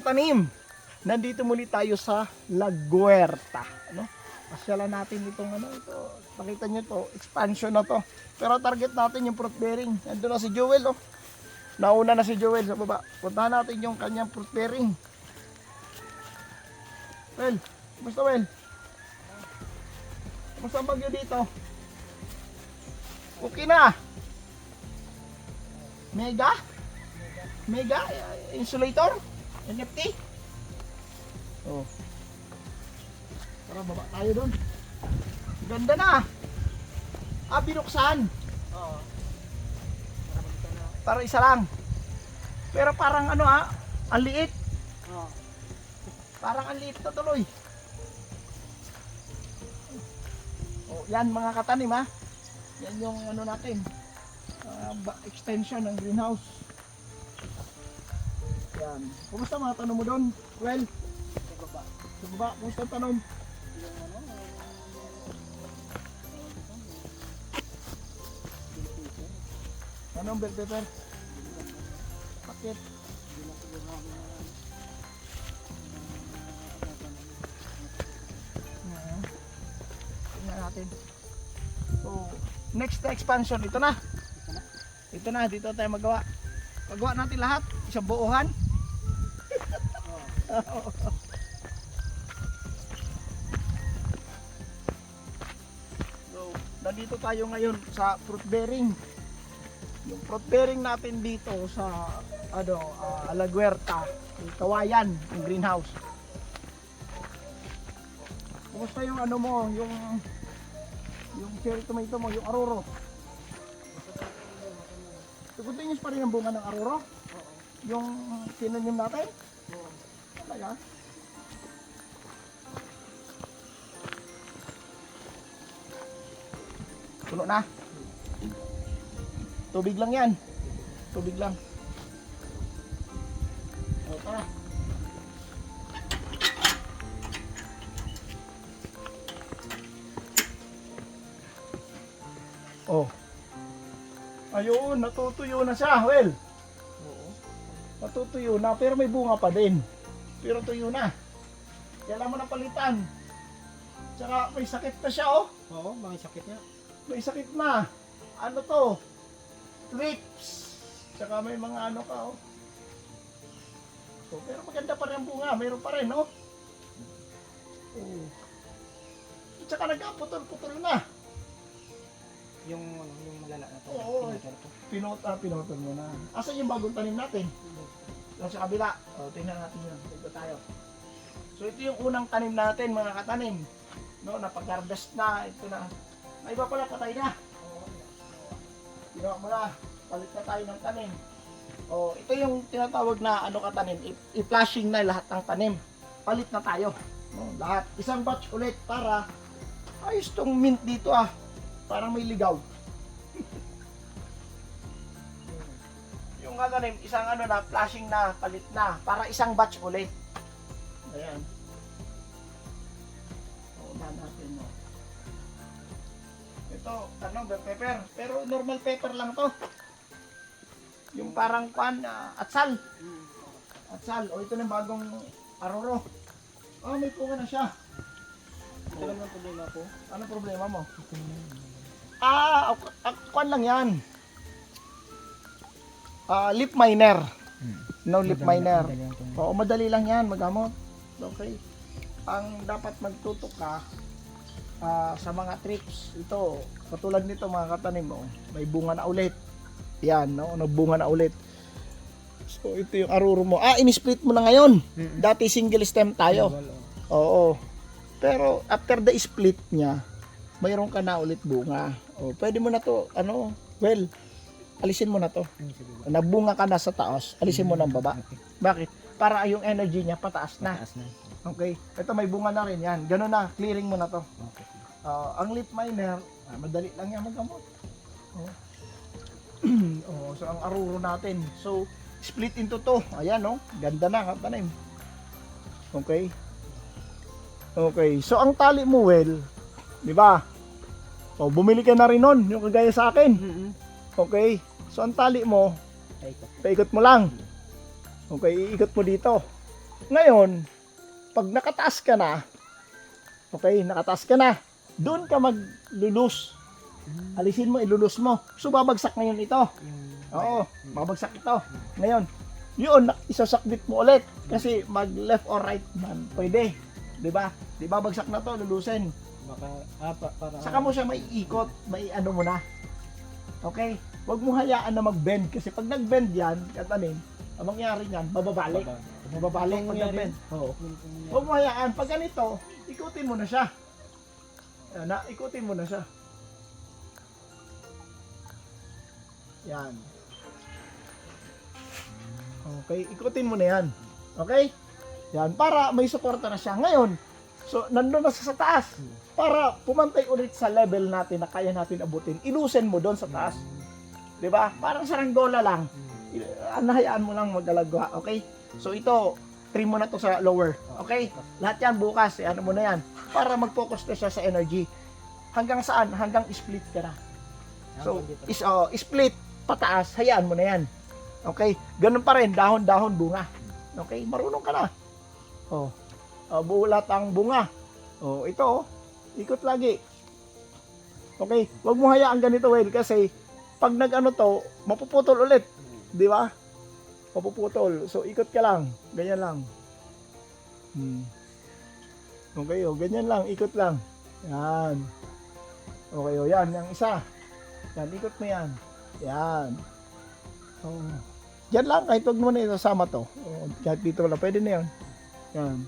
katanim, nandito muli tayo sa La Guerta. Ano? Pasyalan natin itong ano ito. Pakita nyo to, expansion na to. Pero target natin yung fruit bearing. Nandun na si Joel, oh. Nauna na si Joel sa baba. Puntahan natin yung kanyang fruit bearing. Well, kumusta Well? Kumusta ang bagyo dito? Okay na. Mega insulator? NFT? Oh. Tara, baba tayo doon. Ganda na. Binuksan. Oo. Para isa lang. Pero parang ano ang liit. Oo. Parang ang liit na tuloy. Oh, yan mga katanim Yan yung ano natin. Extension ng greenhouse. Yan. Kumusta mga tanong mo doon? Well, Sa baba. sa baba, kumusta ang tanong? Yung ano, Anong bell pepper? Bakit? Tingnan natin. So, next na expansion, ito na. Ito na, dito tayo magawa. Magawa natin lahat, isang buuhan. So, nandito tayo ngayon sa fruit bearing. Yung fruit bearing natin dito sa La Guerta, yung kawayan, yung greenhouse. Kumusta yung ano mo, yung cherry tomato mo, yung aroro? Continuous pa rin ang bunga ng aroro? oo. Yung tinanim natin? Oo. Talaga? Puno na? Tubig lang yan. Tubig lang. O, tara. Oh. Ayun, natutuyo na siya, Well. Oo. Natutuyo na, pero may bunga pa din. Pero tuyo na. Kailangan mo na palitan. Tsaka may sakit na siya, oh. Oo, mga sakit niya. May sakit na. Ano to? Thrips. Tsaka may mga ano ka, oh. So, pero maganda pa rin ang bunga. Mayroon pa rin, oh. Oh. Tsaka nagkaputol-putol na. Yung ano, yung malala na to. Oo. Pinatol ko. Pinotol mo na. Asan yung bagong tanim natin? Lang sa kabila. O, tingnan natin yun. Dito tayo. So, ito yung unang tanim natin, mga katanim. No, napag-harvest na. Ito na. Ay, iba pala, patay na. Ginawa mo na. Palit na tayo ng tanim. O, ito yung tinatawag na ano katanim. I-flushing na lahat ng tanim. Palit na tayo. No, lahat. Isang batch ulit para ayos tong mint dito Parang may ligaw. Yung katanim, isang ano na, flashing na, palit na. Para isang batch ulit. Ayan. O, natin mo. Ito, bell pepper. Pero normal pepper lang to. Yung parang atsal. Atsal. O, ito na yung bagong aroro. Oh, may punga na siya. Ito lang ang problema ko. Ano problema mo? Kwan lang yan. Lip miner. No lip miner. Oo, madali lang yan, magamot. Okay. Ang dapat magtutok ka sa mga trips. Ito, katulad nito mga katanim mo, may bunga na ulit. Yan, no? Nagbunga na ulit. So, ito yung aruro mo. In-split mo na ngayon. Dati single stem tayo. Oo. Pero after the split niya, mayroon ka na ulit bunga. O, pwede mo na to, well, alisin mo na to. Nagbunga ka na sa taas, alisin mo na ang baba. Bakit? Para yung energy niya pataas na. Okay? Ito may bunga na rin yan. Ganun na, clearing mo na to. Ang lip miner, madali lang yan magamot. So ang aruro natin. So, split into to. Ayan, no? Ganda na, katanim. Okay? Okay. So, ang tali mo, well, di ba? O, bumili ka na rin nun, yung kagaya sa akin. Okay? So, ang tali mo, paikot mo lang. Okay, iikot mo dito. Ngayon, pag nakataas ka na, okay, nakataas ka na, doon ka maglulus. Alisin mo, ilulus mo. So, babagsak ngayon ito. Oo, babagsak ito. Ngayon, yun, isasakbit mo ulit. Kasi mag left or right man, pwede. Diba? Di babagsak na to, lulusin. Baka, para... Saka mo siya maiikot, ano mo na. Okay? Huwag mo hayaan na mag-bend. Kasi pag nag-bend yan, katanin, ang mangyari yan, bababalik. Bababalik pag nag-bend. Oo. Huwag mo hayaan. Pag ganito, ikutin mo na siya. Ikutin mo na siya. Yan. Okay, ikutin mo na yan. Okay? Yan, para may suporta na siya. Ngayon, so, nandun na sa taas. Para pumantay ulit sa level natin na kaya natin abutin. Ilusin mo doon sa taas. Diba? Parang saranggola lang. Anahayaan mo lang magdalagwa. Okay? So, ito, trim mo na to sa lower. Okay? Lahat yan bukas. Ano mo na yan. Para mag-focus na siya sa energy. Hanggang saan? Hanggang split ka na. So, split, pataas, hayaan mo na yan. Okay? Ganun pa rin, dahon-dahon, bunga. Okay? Marunong ka na. Bulat ang bunga. Ito, ikot lagi. Okay? Huwag mo hayaan ganito, well, kasi pag nag-ano to, mapuputol ulit. Di ba? Mapuputol. So, ikot ka lang. Ganyan lang. Okay, ganyan lang. Ikot lang. Yan. Okay, yan. Yung isa. Yan, ikot mo yan. Yan. Yan lang, kahit huwag mo na isasama to. Kahit dito wala, pwede na yan. Yan.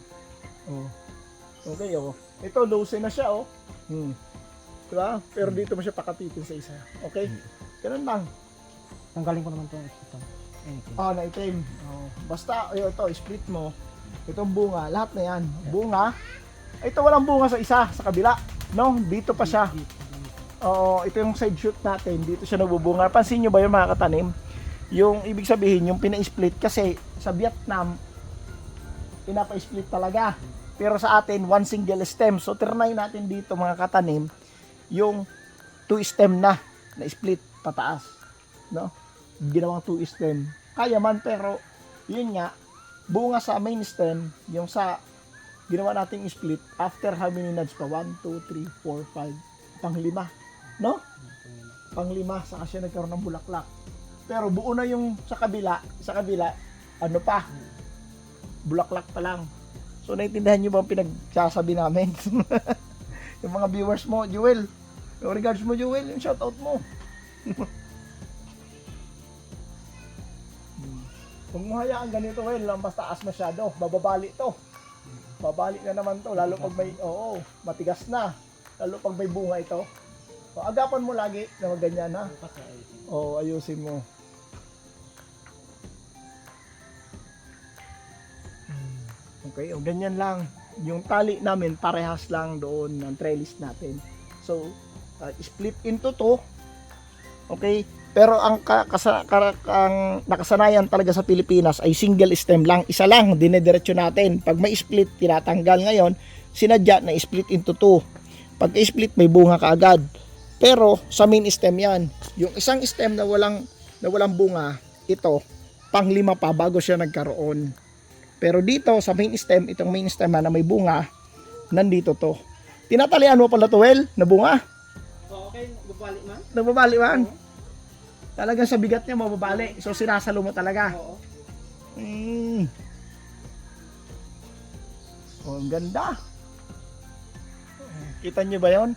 Okay, ito, lose na siya, Diba? Pero dito mo siya pakapitin sa isa. Okay? Ganun lang. Tanggalin ko naman ito. Na-itim. Basta, ito, split mo. Itong bunga, lahat na yan. Bunga. Ito walang bunga sa isa, sa kabila. No? Dito pa siya. Ito yung side shoot natin. Dito siya nagbubunga. Pansin nyo ba yung mga katanim? Yung ibig sabihin, yung pina-split. Kasi sa Vietnam, pinapa-split talaga. Pero sa atin, one single stem. So, trinay natin dito mga katanim, yung 2 stem na split pataas. No? Ginawang 2 stem. Kaya man, pero yun nga, bunga sa main stem, yung sa ginawa nating split, after how many nodes pa? 1, 2, 3, 4, 5, pang-5. No? Pang-5, saka siya nagkaroon ng bulaklak. Pero buo na yung sa kabila, ano pa? Bulaklak pa lang. So, naiintindihan nyo ba ang pinagsasabi namin? Yung mga viewers mo, Jewel. Yung regards mo, Jewel, yung shoutout mo. Kung mo hayaan ganito, well, mas taas masyado. Bababali to. Babalik na naman to. Lalo pag may, matigas na. Lalo pag may bunga ito. So, agapan mo lagi na ganyan, ha? Ayusin mo. Okay, ganyan lang. Yung tali namin parehas lang doon ng trellis natin. So, split into 2. Okay? Pero ang nakasanayan talaga sa Pilipinas ay single stem lang. Isa lang, dinediretso natin. Pag may split, tinatanggal ngayon. Sinadya na split into 2. Pag split, may bunga kaagad. Pero sa main stem yan. Yung isang stem na walang bunga, ito, pang-5 pa bago siya nagkaroon. Pero dito sa main stem, itong main stem na may bunga, nandito to. Tinatalian mo pala to, well, na bunga. Okay, nagbabalik man? Nagbabali man. Talagang sa bigat niya mababali. So sinasalo mo talaga. Ang ganda. Kita niyo ba 'yon?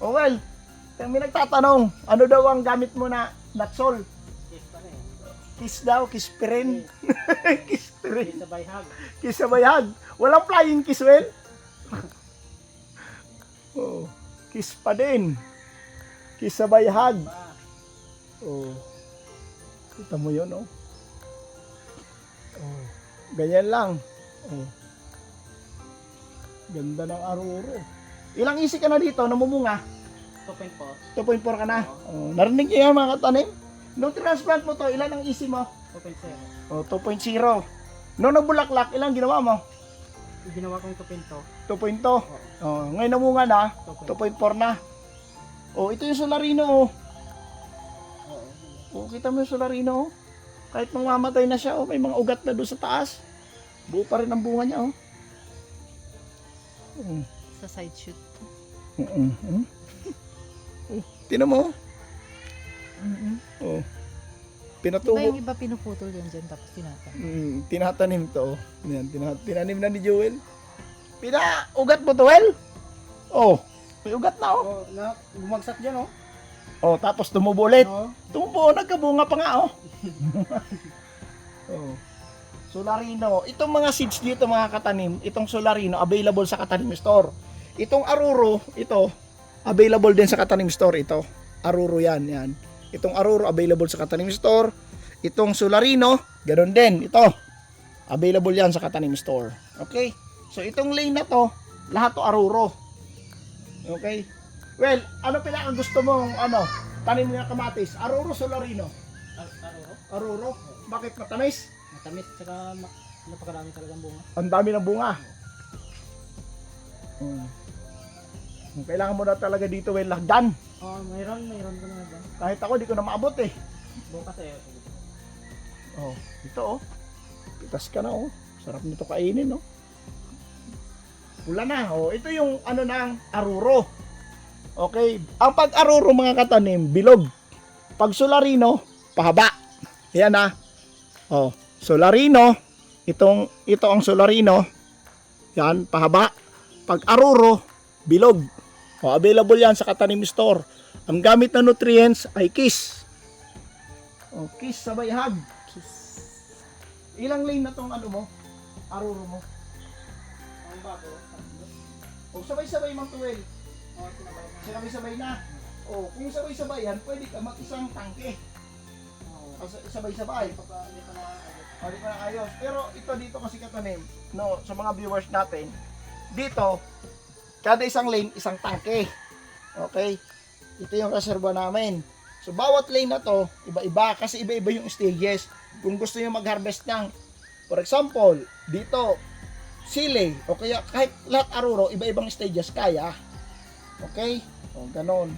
Well, may nagtatanong, ano daw ang gamit mo na natsol? Kiss daw, kiss pa rin. Kiss pa rin. Kiss sa bayhag. Walang flying kiss, well. Kiss pa din. Kiss sa bayhag. Kita mo yun, ganyan lang. Ganda ng aruro. Ilang isi ka na dito, namumunga? 2.4. 2.4 ka na? Narinig niyo yan mga katanim? Nung transplant mo to, ilan ang isi mo? 2.0. 2.0. Nung nagbulaklak, ilang ginawa mo? Ginawa kong 2.2. 2.2. Ngayon namunga na, 2.4 na. Ito yung Solarino. Kita mo yung Solarino. Kahit mamamatay na siya, may mga ugat na doon sa taas. Buo pa rin ang bunga niya, oh. Sa side shoot. Oh, tinan mo. Oh. Diba Pinatubo. yung iba pinuputol yan dyan tapos tinatang? Tinatanim to. Yan, tinanim na ni Joel. Ugat mo to, Well? Oh, may ugat na, oh. Oh, na, bumagsak dyan, oh. Oh, tapos tumubo ulit. Oh. Tumubo, nagkabunga pa nga, oh. Oh. Solarino. Itong mga seeds dito, mga katanim, itong Solarino, available sa Katanim Store. Itong Aruro, ito, available din sa Katanim Store, ito. Aruro yan. Itong Aruro, available sa Katanim Store. Itong Solarino, ganoon din, ito. Available yan sa Katanim Store. Okay? So, itong lane na to, lahat to Aruro. Okay? Well, ano pinaka gusto mong, tanim nga kamatis? Aruro, Solarino? Aruro. Aruro? Bakit matamis? Matamis, saka napakarami talagang bunga. Ang dami ng bunga. Kailangan mo na talaga dito, well, lagdan. Oh, mayroon ko na dyan. Kahit ako, di ko na maabot eh. Bukas eh. Oh, ito oh. Pitas ka na oh. Sarap nito kainin oh. Pula na oh. Ito yung ng aruro. Okay. Ang pag-aruro mga katanim, bilog. Pag Solarino, pahaba. Yan ah. Oh, Solarino. Ito ang Solarino. Yan, pahaba. Pag aruro, bilog. Oh, available yan sa Katanim Store. Ang gamit na nutrients ay Kiss. Oh, Kiss sabay hag. Ilang lane na tong mo? Aruro mo? Ang bago. O sabay-sabay mang tuwel. Oh, sinabay na. Sabay-sabay na. O kung sabay-sabay yan, pwede ka mag-isang tangke. Oh. Sabay-sabay. Hindi pa nakakagod. Hindi pa na ayos. Pero ito dito kasi katanim, no, sa mga viewers natin, dito, kada isang lane, isang tangke. Okay? Ito yung reserva namin. So bawat lane na to, iba-iba kasi iba-iba yung stages. Kung gusto niyo mag-harvest ng, for example, dito sili o kaya kahit lahat aruro, iba-ibang stages kaya. Okay? O ganon.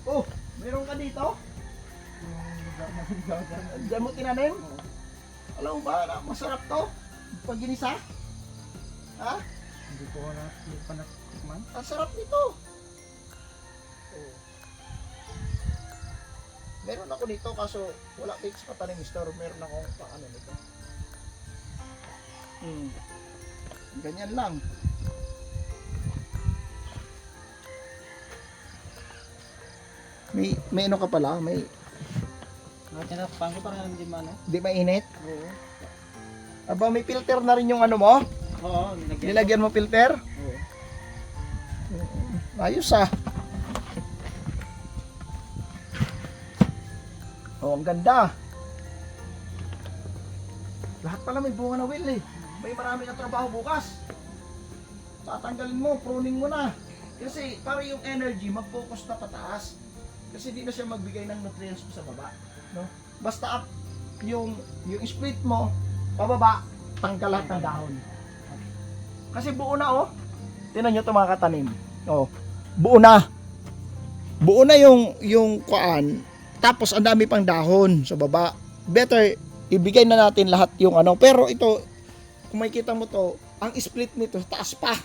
Oh, meron ka dito? Diyan mo tinanim? Alam mo ba, masarap to? Pag ginisa? Ha? Hindi pa natikman. Ang sarap nito. Oh. Meron ako dito kaso wala dito sa Katanim Store. Meron akong paano nito. Ganyan lang. May ano ka pala? May Tinapang ko parang hindi man. di mainit? Oo. Aba, may filter na rin yung ano mo? Oo, Nilagyan mo filter? Oo. Ayos ah. Oh, ang ganda. Lahat pala may bunga na, Will eh. May marami kang trabaho bukas. Tatanggalin mo, pruning mo na. Kasi para yung energy mag-focus na pataas. Kasi di na siya magbigay ng nutrients sa baba, no? Basta up yung split mo, pababa, tanggal lahat ng dahon. Kasi buo na oh. Tingnan niyo 'to mga katanim. Oh, buo na. Buo na yung kuan. Tapos ang dami pang dahon sa baba. Better ibigay na natin lahat yung ano. Pero ito, kung makikita mo to, ang split nito taas pa.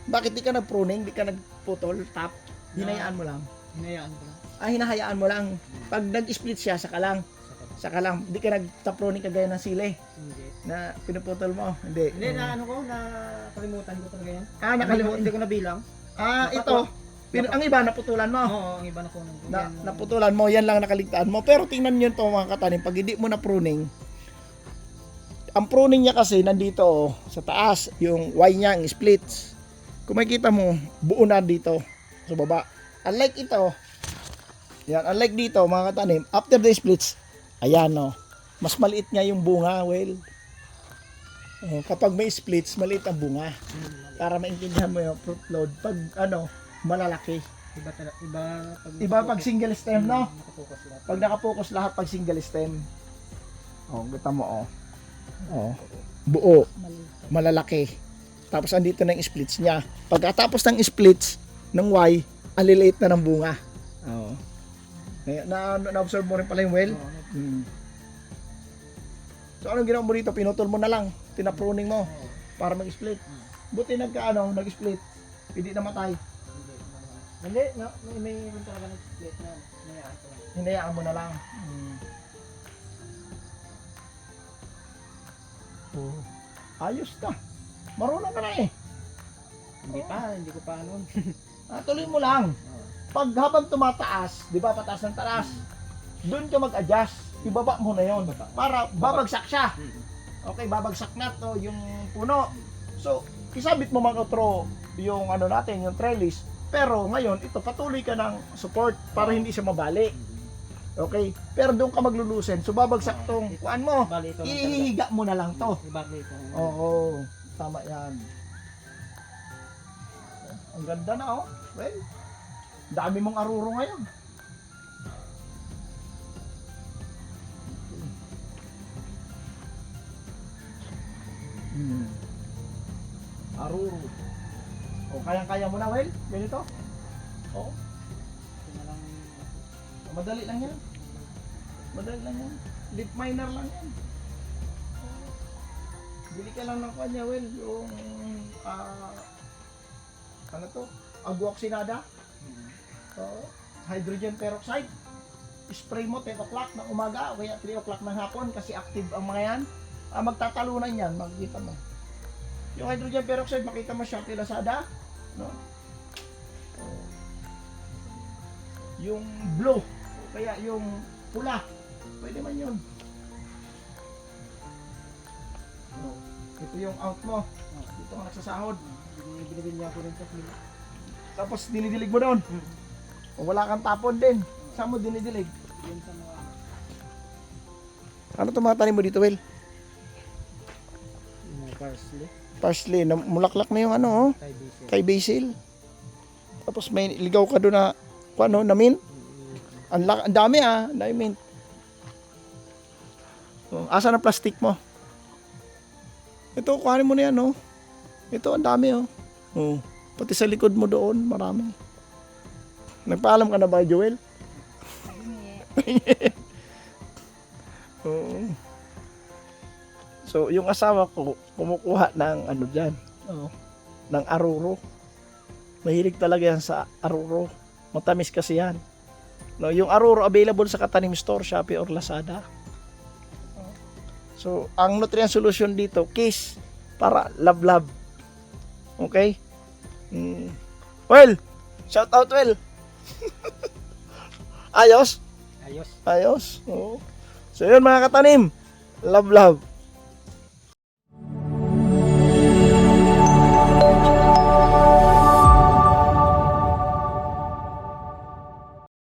Bakit di ka nag-pruning, di ka nagputol, top? Hinayaan mo lang. Hinayaan ko lang. Hinahayaan mo lang. Pag nag-split siya, saka lang. Di ka nag-pruning kagaya ng sili Hindi. na pinuputol mo. Hindi. Hindi na ano ko, nakalimutan ko talaga yan. Nakalimutan. Hindi ko nabilang. Ito. Ang iba naputulan mo. Oo, ang iba na ko. Naputulan mo, yan lang nakaligtaan mo. Pero tingnan nyo ito mga katanim, pag hindi mo na pruning, ang pruning niya kasi nandito oh, sa taas, yung Y niya, ang splits. Kung makikita mo, buo na dito sa baba. Unlike ito, yan, unlike dito mga katanim, after the splits, ayan oh, mas maliit nga yung bunga, well. Kapag may splits, maliit ang bunga. Para maintindihan mo yung fruit load. Pag malalaki. Iba pag single stem, no? Nakapokus lahat. Pag nakapokus lahat pag single stem. Oh, kita mo oh. Oh. Buo, malalaki. Tapos andito na yung splits niya. Pagkatapos ng splits ng Y, aliliit na ng bunga. Oh. Na-observe mo rin pala yung well? So anong ginawa mo dito? Pinutol mo na lang. Tinapruning mo para mag-split. Buti nag-split. Hindi namatay. Hindi, no, may talaga nag-split na. Hinayaan ko lang. Hinayaan mo na lang. Oh. Ayos ka. Marunong ka na eh. Hindi ko pa ano. Tuloy mo lang. Pag habang tumataas, di ba pataas ng taas, doon ka mag-adjust. Ibaba mo na yon para babagsak siya. Okay, babagsak na to yung puno. So, isabit mo mag-outro yung ano natin, yung trellis. Pero ngayon, ito patuloy ka ng support para hindi siya mabali. Okay? Pero doon ka maglulusen. So, babagsak tong kuan mo. Bali ito lang talaga. Ihihiga mo na lang to. Bali ito. Oo, tama yan. Ang ganda na oh. Well, dami mong aruro ngayon. Aruro. O, kayang-kaya mo na, well? Ganito? Oo. Ito na lang. Madali lang yan. Madali lang yan. Lip minor lang yan. Bili ka lang ng kanya, well, yung ano to? Aguoxinada. Oo. Hydrogen peroxide. Spray mo 10 o'clock ng umaga o kaya 3 o'clock ng hapon kasi active ang mga yan. Magtatalunan yan, makikita mo. Yung hydrogen peroxide, makita mo Shopee, Lazada, no? Oo. Yung blue, o kaya yung pula, pwede man yun. No. Ito yung out mo. Dito ka nagsasahod. Binibili niya ako rin sa sila. Tapos dinidilig mo doon. O wala kang tapon din. Saan mo dinidilig? Yun sa mga Ano itong mga tanim mo dito, Will? parsley. Parsley, mulaklak na yung ano, oh. Kay basil. Kay basil. Tapos may ligaw ka doon na, ano, na mint. Ang dami ang dami mint. Oh, asa na plastic mo? Ito, kuhanin mo na yan, oh. Ito, ang dami, oh. Oh. Pati sa likod mo doon, marami. Nagpaalam ka na ba, Joel? Oo. So, yung asawa ko, kumukuha ng ano dyan, ng aruro. Mahilig talaga yan sa aruro. Matamis kasi yan. No, yung aruro available sa Katanim Store, Shopee or Lazada. So, ang nutrient solution dito, Kiss, para love. Okay? Well, shout out, Well. Ayos? Ayos. Ayos. Oo. So, yun mga katanim. Love.